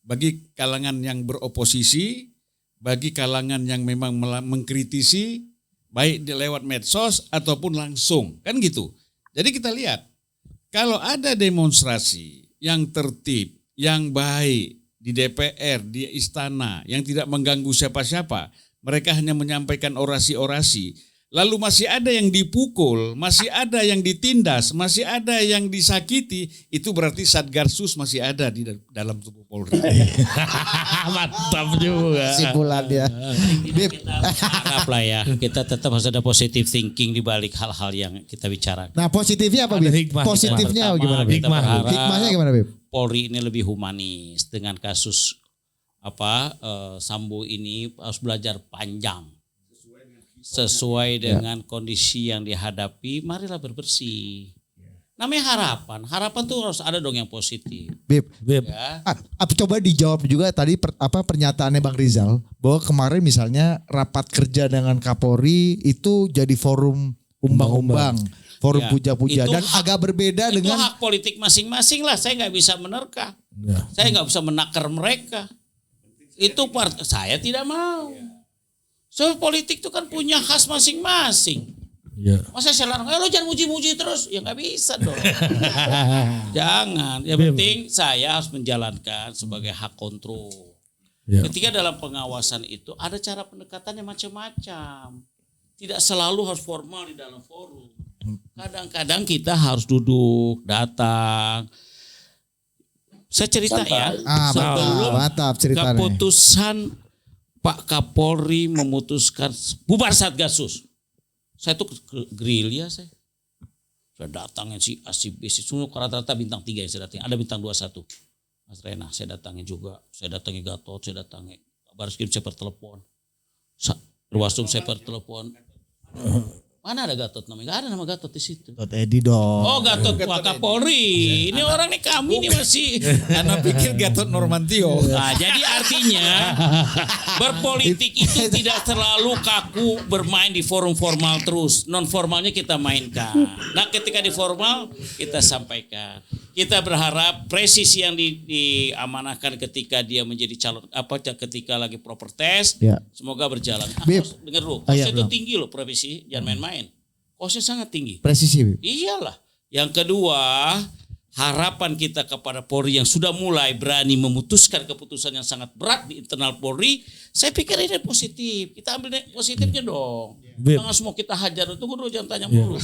Bagi kalangan yang beroposisi, bagi kalangan yang memang mengkritisi, baik lewat medsos ataupun langsung. Kan gitu. Jadi kita lihat, kalau ada demonstrasi yang tertib, yang baik di DPR, di istana, yang tidak mengganggu siapa-siapa, mereka hanya menyampaikan orasi-orasi, lalu masih ada yang dipukul, masih ada yang ditindas, masih ada yang disakiti, itu berarti Satgasus masih ada di dalam tubuh Polri. Mantap juga. Simpulannya. Bib. Anggap lah ya, kita tetap harus ada positive thinking di balik hal-hal yang kita bicarakan. Nah positifnya apa Ada Bib? hikmah. Positifnya Pertama, gimana Bib? kita berharap Hikmahnya gimana Bib? Polri ini lebih humanis dengan kasus Sambo ini harus belajar panjang sesuai dengan kondisi yang dihadapi. Marilah berbersih. Namanya harapan tuh harus ada dong yang positif. Bib. Ya. Coba dijawab juga tadi pernyataannya Bang Rizal bahwa kemarin misalnya rapat kerja dengan Kapolri itu jadi forum umbang-umbang, forum Ya, puja-puja itu dan agak berbeda Itu dengan hak politik masing-masing lah. Saya nggak bisa menerka. Ya. Saya nggak bisa menakar mereka. Itu saya tidak mau. So politik itu kan punya khas masing-masing. Ya. Masa saya larang, lo jangan muji-muji terus. Ya nggak bisa dong. Jangan. Yang penting saya harus menjalankan sebagai hak kontrol. Ya. Ketika dalam pengawasan itu ada cara pendekatannya macam-macam. Tidak selalu harus formal di dalam forum. Kadang-kadang kita harus duduk, datang. Saya cerita ya, sebelum mantap ceritanya. keputusan Pak Kapolri memutuskan bubar Satgasus. Saya tuh gerilya saya. Saya datangin si A, si B, si semua rata-rata bintang 3 yang saya datangin. Ada bintang 21. Mas Rena saya datangin juga. Saya datangi Gatot, saya datangi Baris Krim, saya pertelepon. Ruasum saya pertelepon. Mana ada Gatot namanya? Gak ada nama Gatot di situ. Gatot Edi dong. Oh Gatot Wakapolri. Ini orang nih kami nih masih. Anda pikir Gatot Normantio. Nah, jadi artinya berpolitik itu tidak terlalu kaku bermain di forum formal terus. Non formalnya kita mainkan. Nah ketika di formal kita sampaikan. Kita berharap presisi yang diamanahkan ketika dia menjadi calon ketika lagi proper test, Ya. semoga berjalan. Bib. Dengar dulu, Oh, iya, kosnya itu belum. tinggi loh presisi, jangan main-main. Kosnya sangat tinggi. Presisi Bib. Iyalah. Yang kedua, harapan kita kepada Polri yang sudah mulai berani memutuskan keputusan yang sangat berat di internal Polri, saya pikir ini positif. Kita ambil positifnya dong. Bib. Jangan semua kita hajar. Tunggu dulu, jangan tanya mulu.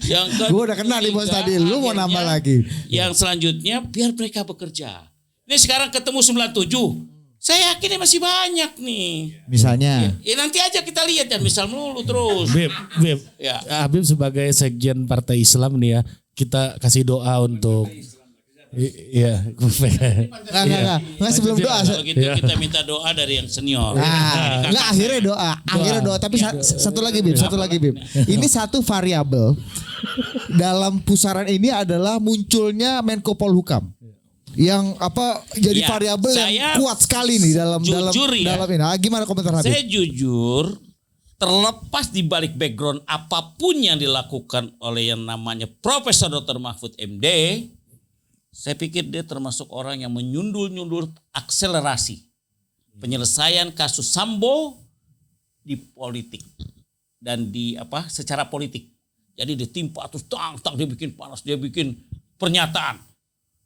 Yang kedua, Gue udah kenal nih bos tadi. Lu mau nambah lagi? Yang selanjutnya, biar mereka bekerja. Ini sekarang ketemu 97. Saya yakin ini masih banyak nih. Misalnya. Ya, nanti aja kita lihat, jangan misal melulu terus. Bib. Ya. Habib sebagai sekjen Partai Islam nih ya, kita kasih doa untuk iya. Nggak sebelum doa. Kalau gitu kita minta doa dari yang senior. Nah, nggak akhirnya doa. Tapi satu lagi Bib. Ini satu variabel dalam pusaran ini adalah munculnya Menko Polhukam yang jadi Ya, variabel yang saya kuat sekali nih dalam jujur ya. ini. Nah, gimana komentar Habib? Saya jujur, terlepas di balik background apapun yang dilakukan oleh yang namanya Profesor Dr. Mahfud MD, saya pikir dia termasuk orang yang menyundul-nyundul akselerasi penyelesaian kasus Sambo di politik dan secara politik. Jadi ditimpa terus tang dia bikin panas, dia bikin pernyataan.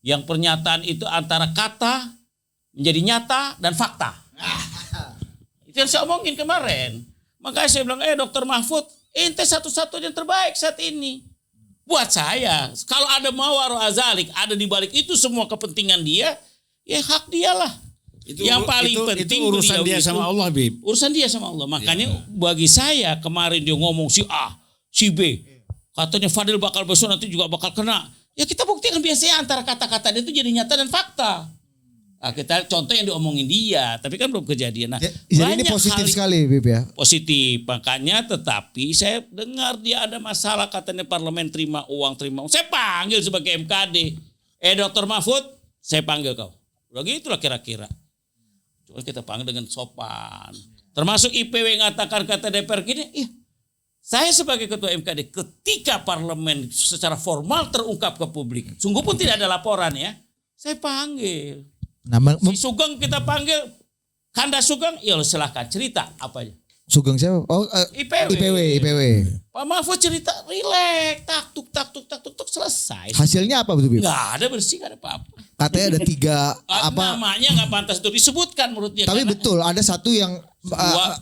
Yang pernyataan itu antara kata menjadi nyata dan fakta. Itu yang saya omongin kemarin. Makanya saya bilang, Dr. Mahfud, ente satu-satunya yang terbaik saat ini. Buat saya, kalau ada mawar azalik, ada di balik itu semua kepentingan dia, ya hak dialah. Yang paling penting itu urusan dia sama Allah, Bib. Urusan dia sama Allah. Makanya bagi saya kemarin dia ngomong si A, si B. Katanya Fadil bakal besok nanti juga bakal kena. Ya kita buktikan biasanya antara kata-kata dia itu jadi nyata dan fakta. Nah, kita contoh yang diomongin dia, tapi kan belum kejadian. Nah, Jadi ini banyak positif hal sekali Bib ya. positif. Makanya tetapi saya dengar dia ada masalah katanya parlemen terima uang. Saya panggil sebagai MKD. Dr. Mahfud, saya panggil kau. Udah gitulah kira-kira. Cuma kita panggil dengan sopan. Termasuk IPW ngatakan kata DPR gini, saya sebagai ketua MKD ketika parlemen secara formal terungkap ke publik, sungguh pun tidak ada laporan ya, saya panggil. Si Sugeng kita panggil, Kanda Sugeng, ya silahkan cerita apa aja. Sugeng siapa? Oh IPW. Pak Mahfud cerita, rileks, tak tuk selesai. Hasilnya apa betul Bib? Nggak ada bersih, nggak ada apa-apa. Katanya ada 3 Namanya nggak pantas untuk disebutkan menurut dia. Tapi betul ada satu yang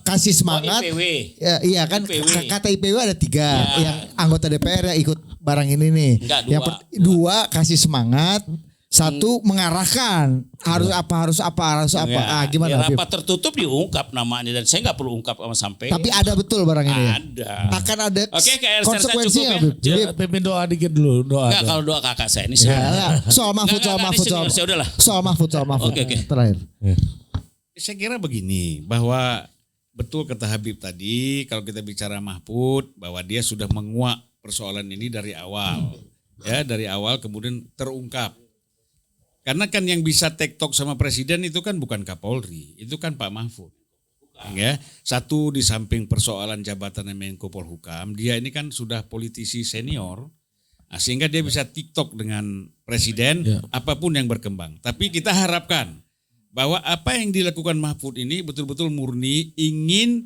kasih semangat. IPW. Ya, iya kan IPW. kata IPW ada 3 yang anggota DPR yang ikut barang ini nih. Enggak, Yang dua kasih semangat, 1 mengarahkan harus apa. Gimana? Di Bib? rapat tertutup diungkap namanya dan saya nggak perlu ungkap sama sampai. Tapi ada betul barang ini. Ya? Ada. Akan ada Oke, kayak konsekuensinya. cukup ya. Bib. Pimpin doa dikit dulu, doa. Enggak, kalau doa kakak saya ini Ya, soal Mahfud. udahlah. Soal Mahfud. Oke. Terakhir. Saya kira begini, bahwa betul kata Habib tadi, kalau kita bicara Mahfud, bahwa dia sudah menguak persoalan ini dari awal. Ya, dari awal kemudian terungkap. Karena kan yang bisa tektok sama presiden itu kan bukan Kapolri, itu kan Pak Mahfud. Ya, satu di samping persoalan jabatan Menko Polhukam, dia ini kan sudah politisi senior, sehingga dia bisa tiktok dengan presiden apapun yang berkembang. Tapi kita harapkan bahwa apa yang dilakukan Mahfud ini betul-betul murni ingin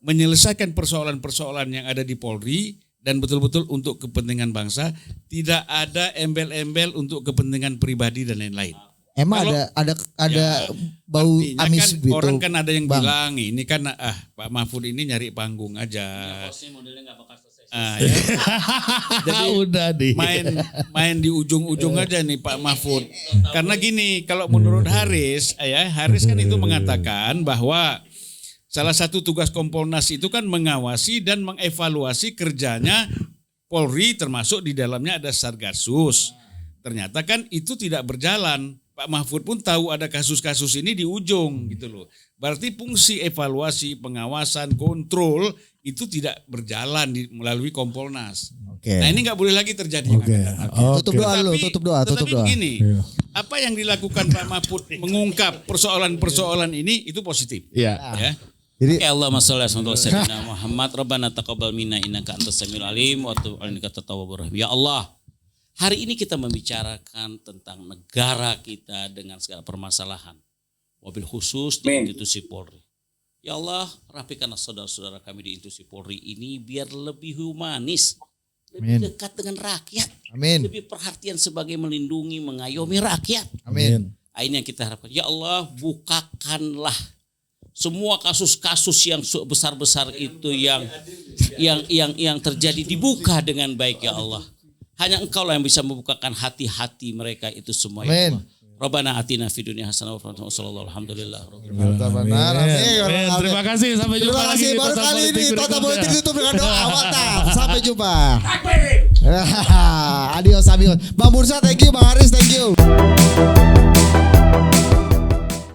menyelesaikan persoalan-persoalan yang ada di Polri dan betul-betul untuk kepentingan bangsa, tidak ada embel-embel untuk kepentingan pribadi dan lain-lain. Emang ada bau amis kan gitu. Orang kan ada yang Bang. bilang ini kan Pak Mahfud ini nyari panggung aja. Ya. Jadi Udah nih. main di ujung-ujung aja nih Pak Mahfud. Karena gini, kalau menurut Haris kan itu mengatakan bahwa salah satu tugas Kompolnas itu kan mengawasi dan mengevaluasi kerjanya Polri, termasuk di dalamnya ada Satgasus. Ternyata kan itu tidak berjalan. Pak Mahfud pun tahu ada kasus-kasus ini di ujung gitu loh. Berarti fungsi evaluasi, pengawasan, kontrol itu tidak berjalan melalui Kompolnas. Oke. Nah ini nggak boleh lagi terjadi. Tutup doa dulu, tutup doa. Begini, apa yang dilakukan Pak Mahfud mengungkap persoalan-persoalan ini itu positif. Iya. Ya. Jadi Allahumma sholli ala sayyidina Muhammad rabbana taqabbal minna innaka antas samiul alim wa tub alaina innaka tawwabur rahim. Ya Allah, hari ini kita membicarakan tentang negara kita dengan segala permasalahan, wabil khusus di institusi Polri. Ya Allah, rapikanlah saudara-saudara kami di institusi Polri ini biar lebih humanis, lebih dekat dengan rakyat, lebih perhatian sebagai melindungi, mengayomi rakyat. Amin. Ini yang kita harapkan. Ya Allah, bukakanlah semua kasus-kasus yang besar-besar itu yang terjadi dibuka dengan baik ya Allah. Hanya Engkau lah yang bisa membukakan hati-hati mereka itu semua. Ya Allah. Rabbana atina fid dunya hasanah wa fil akhirati hasanah alhamdulillah. Terima kasih, sampai jumpa lagi. Baru kali ini Total Politik tutup dengan doa. Mantap. Sampai jumpa. Adios amigos. Bang Bursa thank you, Bang Haris thank you.